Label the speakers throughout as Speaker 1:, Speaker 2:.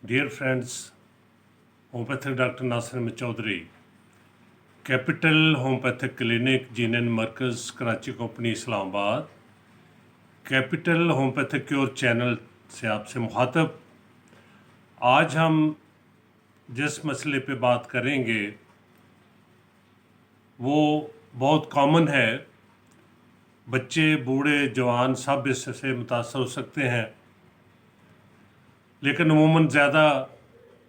Speaker 1: Dear friends, homeopathic Dr. Nasir Ahmed Chaudhary, capital homeopathic clinic जीनन मरकज़ Karachi company Islamabad, capital homeopathic cure channel से आपसे मुखातब। आज हम जिस मसले पे बात करेंगे वो बहुत कॉमन है। बच्चे, बूढ़े, जवान सब इससे मुतासर हो सकते हैं, लेकिन अमूमन ज़्यादा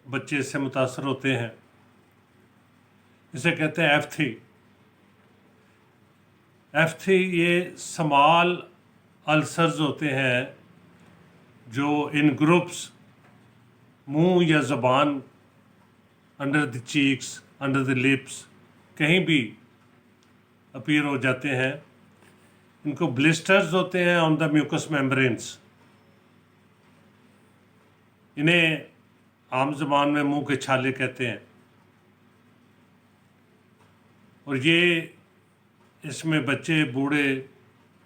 Speaker 1: बच्चे इससे मुतासर होते हैं। इसे कहते हैं F3। F3 ये स्मॉल अल्सर्स होते हैं जो इन ग्रुप्स मुंह या ज़बान, under the cheeks, under the lips, कहीं भी अपीयर हो जाते हैं। इनको ब्लिस्टर्स होते हैं ऑन द म्यूकस मेम्ब्रेन्स। इन्हें आम ज़बान में मुंह के छाले कहते हैं। और ये इसमें बच्चे, बूढ़े,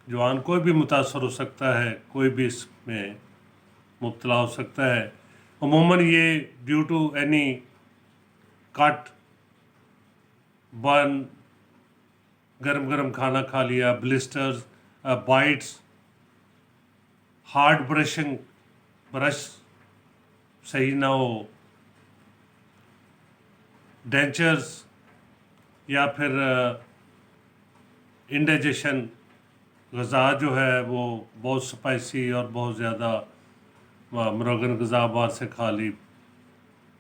Speaker 1: जवान कोई भी मुतासर हो सकता है, कोई भी इसमें मुब्तला हो सकता है। अमूमन ये due to any cut, burn, गरम गरम खाना खा लिया, blisters, bites, hard brushing, brush सही ना हो, डेंचर्स, या फिर इंडाइजेशन, ग़ज़ा जो है वो बहुत स्पाइसी और बहुत ज़्यादा मुरगन ग़ज़ा बाहर से खा ली,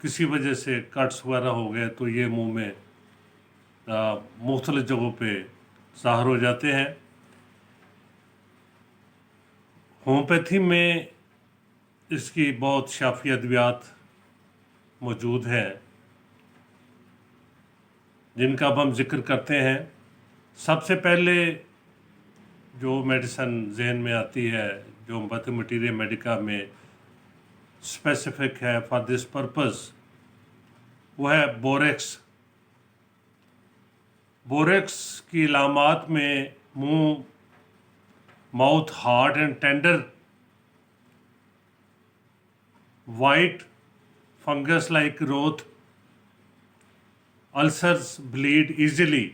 Speaker 1: किसी वजह से कट्स वगैरह हो गए तो ये मुंह में मुख्तलिफ़ जगहों पे ज़ाहिर हो जाते हैं। होम्योपैथी में इसकी बहुत शाफ़ी अद्वियात मौजूद हैं जिनका अब हम जिक्र करते हैं। सबसे पहले जो मेडिसन जहन में आती है, जो होम्योपैथिक मटीरियल मेडिका में स्पेसिफिक है फॉर दिस पर्पस, वो है बोरेक्स। बोरेक्स की अलामात में मुंह, mouth hard and tender, white fungus like growth, ulcers bleed easily.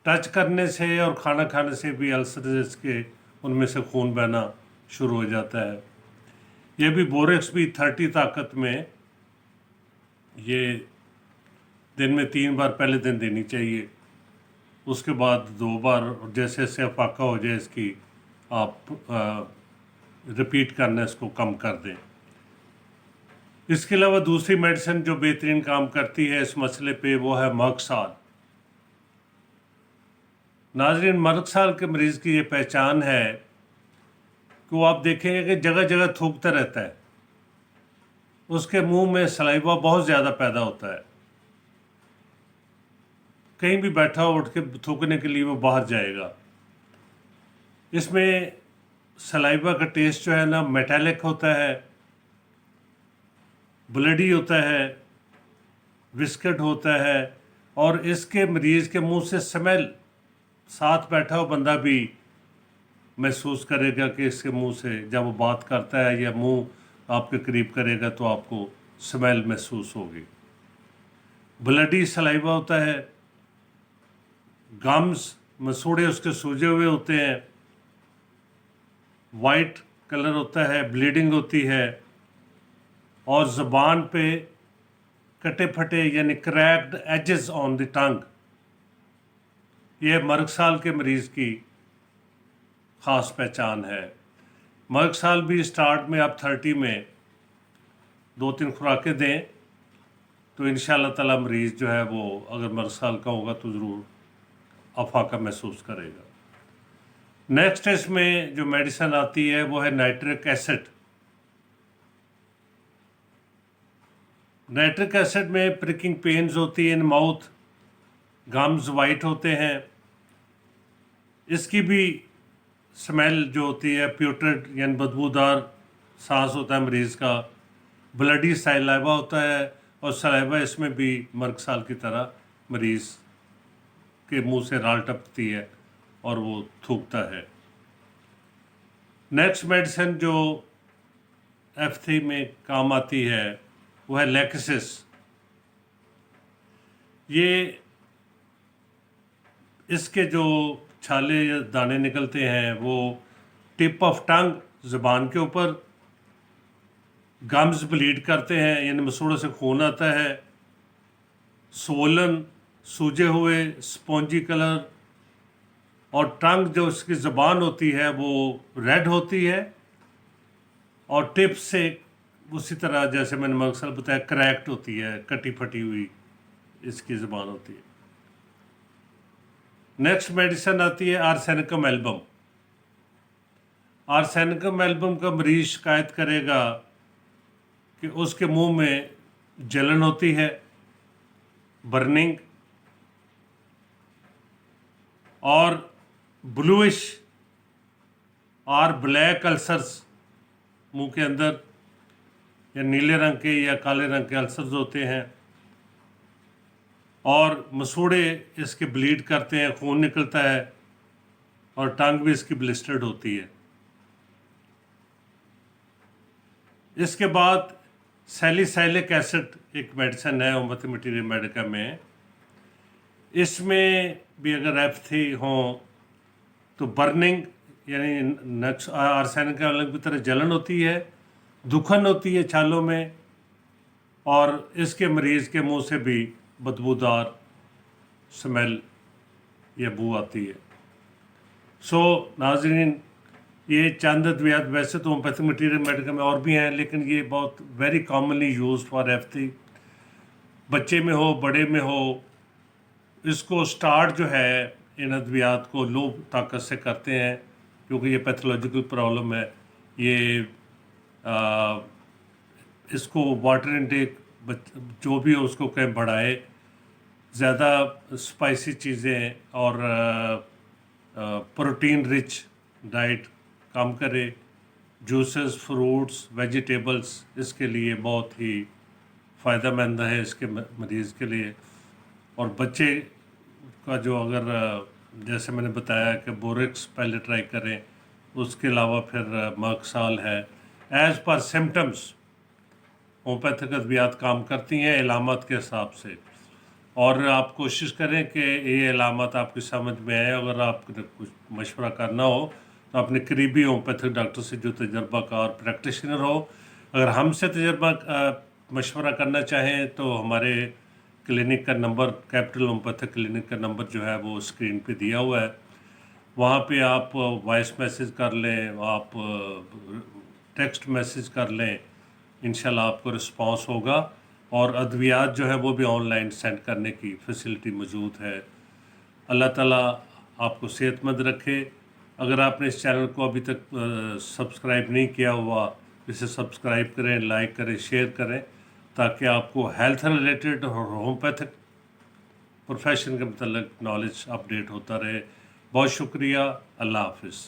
Speaker 1: Touch करने से और खाना खाने से भी अल्सर्स के उनमें से खून बहना शुरू हो जाता है। ये भी बोरेक्स भी 30 ताकत में, ये दिन में 3 बार पहले दिन देनी चाहिए, उसके बाद 2 बार, और जैसे जैसे अफाका हो जाए इसकी आप रिपीट करना इसको कम कर दें। इसके अलावा दूसरी मेडिसिन जो बेहतरीन काम करती है इस मसले पे वो है मर्कसाल। नाज़रीन, मर्कसाल के मरीज़ की ये पहचान है कि वो आप देखेंगे कि जगह जगह थूकता रहता है, उसके मुंह में सलाइवा बहुत ज़्यादा पैदा होता है। कहीं भी बैठा हो उठ के थूकने के लिए वो बाहर जाएगा। इसमें सलाइवा का टेस्ट जो है ना मेटालिक होता है, ब्लडी होता है, विस्कट होता है, और इसके मरीज़ के मुंह से स्मेल, साथ बैठा हो बंदा भी महसूस करेगा कि इसके मुंह से जब वो बात करता है या मुंह आपके करीब करेगा तो आपको स्मेल महसूस होगी। ब्लडी सलाइवा होता है, गम्स, मसूड़े उसके सूजे हुए होते हैं, वाइट कलर होता है, ब्लीडिंग होती है, और ज़बान पे कटे फटे यानी cracked edges on the tongue. यह मर्कसाल के मरीज़ की ख़ास पहचान है। मर्कसाल भी स्टार्ट में आप 30 में 2-3 खुराकें दें तो इंशाअल्लाह ताला मरीज़ जो है वो अगर मर्कसाल का होगा तो ज़रूर अफाका महसूस करेगा। नेक्स्ट इसमें जो मेडिसिन आती है वो है नाइट्रिक एसिड। नाइट्रिक एसिड में प्रिकिंग पेन्स होती है इन माउथ, गम्स वाइट होते हैं। इसकी भी स्मेल जो होती है प्यूट्रिड यानी बदबूदार सांस होता है मरीज़ का, ब्लडी सलाइवा होता है, और सलाइवा इसमें भी मर्कसाल की तरह मरीज़ के मुंह से राल टपकती है और वो थूकता है। नेक्स्ट मेडिसिन जो F3 में काम आती है वो है लैक्सिस। ये इसके जो छाले या दाने निकलते हैं वो टिप ऑफ टंग, ज़ुबान के ऊपर, गम्स ब्लीड करते हैं यानी मसूड़ों से खून आता है, सोलन, सूजे हुए, स्पॉन्जी कलर, और टंग जो इसकी ज़बान होती है वो रेड होती है, और टिप से उसी तरह जैसे मैंने मकसद बताया क्रैक्ड होती है, कटी फटी हुई इसकी ज़बान होती है। नेक्स्ट मेडिसिन आती है आर्सेनिकम एल्बम। आर्सेनिकम एल्बम का मरीज शिकायत करेगा कि उसके मुंह में जलन होती है, बर्निंग, और ब्लूइश और ब्लैक अल्सर्स मुंह के अंदर, या नीले रंग के या काले रंग के अल्सर्स होते हैं, और मसूड़े इसके ब्लीड करते हैं, खून निकलता है, और टंग भी इसकी ब्लिस्टर्ड होती है। इसके बाद सैलिसाइलिक एसिड एक मेडिसिन है होम्योपैथिक मटीरियल मेडिका में। इसमें भी अगर F3 हो तो बर्निंग यानी आर्सेनिक एल्बम की तरह जलन होती है, दुखन होती है छालों में, और इसके मरीज़ के मुंह से भी बदबूदार स्मेल या बू आती है। सो नाज़रीन, ये चंद अद्वियात वैसे तो होम्योपैथिक मटीरियल मेडिका में और भी हैं, लेकिन ये बहुत very commonly use for F3। बच्चे में हो, बड़े में हो, इसको स्टार्ट जो है इन अद्वियात को लो ताकत से करते हैं, क्योंकि ये पैथोलॉजिकल प्रॉब्लम है। ये इसको वाटर इनटेक जो भी हो उसको कहीं बढ़ाए, ज़्यादा स्पाइसी चीज़ें और प्रोटीन रिच डाइट कम करे, जूसेस, फ्रूट्स, वेजिटेबल्स इसके लिए बहुत ही फ़ायदेमंद है इसके मरीज़ के लिए। और बच्चे का जो अगर जैसे मैंने बताया कि बोरेक्स पहले ट्राई करें, उसके अलावा फिर मर्कसाल है। एज़ पर सिम्टम्स होम्योपैथिक अद्वियात काम करती हैं इलामत के हिसाब से, और आप कोशिश करें कि ये इलामत आपकी समझ में आए। अगर आपको कुछ मशवरा करना हो तो अपने करीबी होम्योपैथिक डॉक्टर से जो तजर्बाकार प्रैक्टिशनर हो। अगर हमसे तजर्बा मशवरा करना चाहें तो हमारे क्लिनिक का नंबर, कैपिटल होम्योपैथिक क्लिनिक का नंबर जो है वो स्क्रीन पे दिया हुआ है। वहाँ पे आप वॉइस मैसेज कर लें, आप टेक्स्ट मैसेज कर लें, इंशाल्लाह आपको रिस्पांस होगा। और अद्वियात जो है वो भी ऑनलाइन सेंड करने की फैसिलिटी मौजूद है। अल्लाह ताला आपको सेहतमंद रखे। अगर आपने इस चैनल को अभी तक सब्सक्राइब नहीं किया हुआ, इसे सब्सक्राइब करें, लाइक करें, शेयर करें, ताकि आपको हेल्थ रिलेटेड और होम्योपैथिक प्रोफेशन के मतलब नॉलेज अपडेट होता रहे। बहुत शुक्रिया। अल्लाह हाफिज़।